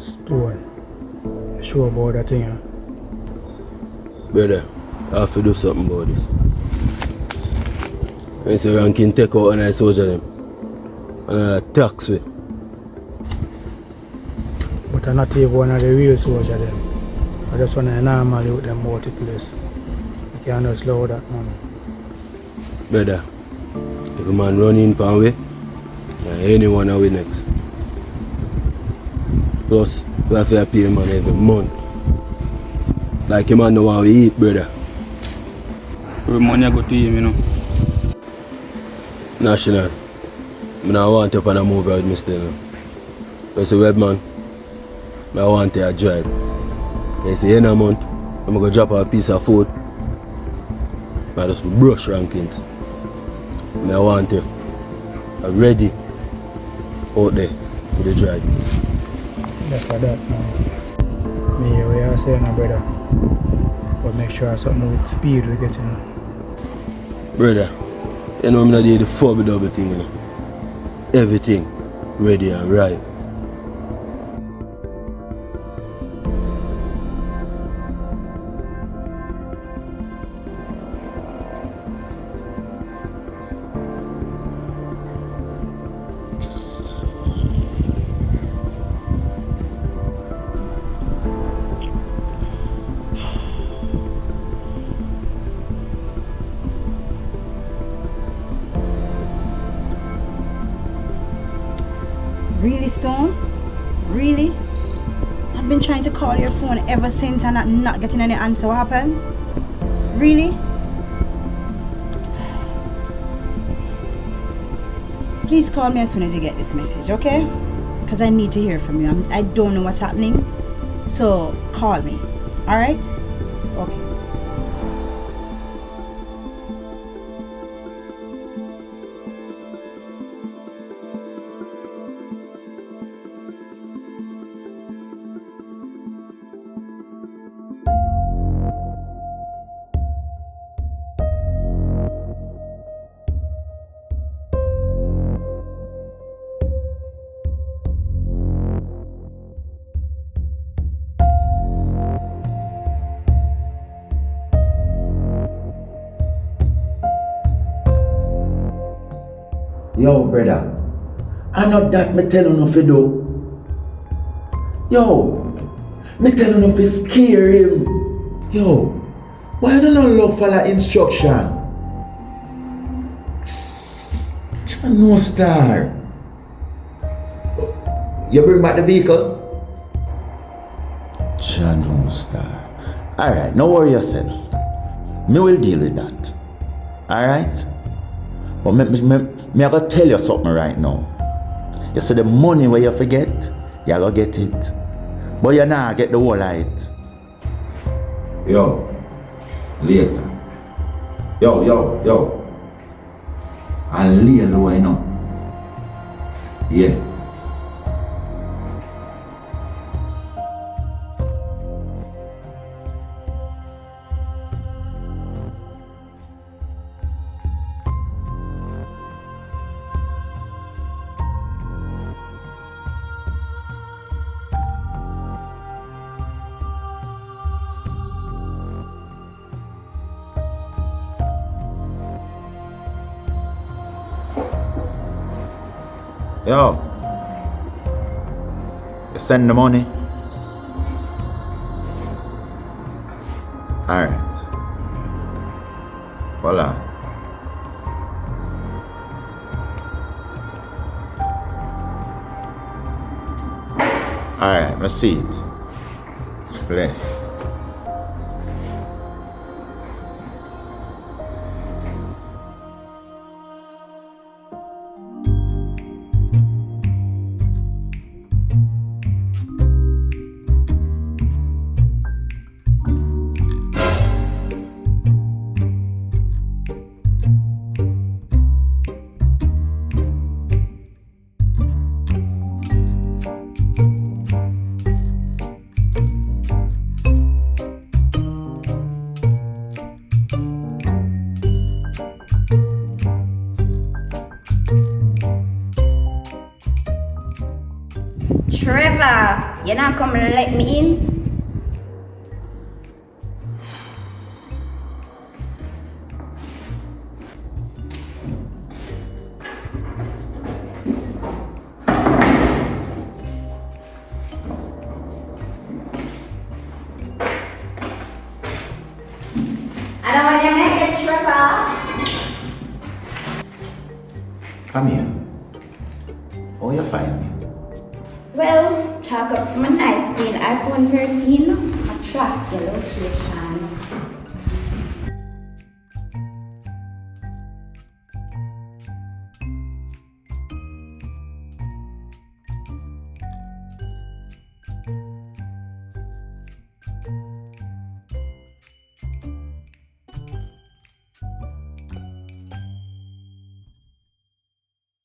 Stone. You sure about that thing, huh? Brother, I have to do something about this. When say ranking take out on a soldier them. And tax we. But I'm not even one of the real soldiers them. I just want to normally with them out the place. You can't just slow that, man. Brother, if a man run in pan way, anyone are we next. Plus, we have to pay a man every month. Like a man know how we eat, brother. Where money I go to him, you know? National. I don't want to on a movie with me still. But say, web man, I want to drive. They say, in a month, I'm going to drop a piece of food. I just brush rankings. I want to ready out there with the drive. That's for that, man. Me, we are saying, brother. But make sure something with speed we get, you know. Brother, you know I'm not doing the 4 double thing, you know. Everything ready and right. Really, Stone? Really? I've been trying to call your phone ever since and I'm not getting any answer. What happened? Really? Please call me as soon as you get this message, okay? Because I need to hear from you. I don't know what's happening. So, call me. Alright? Okay. Yo, brother, I know that me tell you nothing do. Yo, me tell you nothing scare him. Yo, why don't you love follow instruction? No star. You bring back the vehicle? No star. Alright, no worry yourself. Me will deal with that. Alright? But me I gotta tell you something right now. You see the money where you forget, you gotta get it. But you not get the whole of it. Yo, later. Yo. I'll lay low, you know. Yeah. Yo, you send the money? Alright. Voila. Alright, I see it. Bless. Trevor, You not come let me in? I don't want you make a tripper. Come here. How you find me? Well, talk up to my nice screen iPhone 13. I track your location.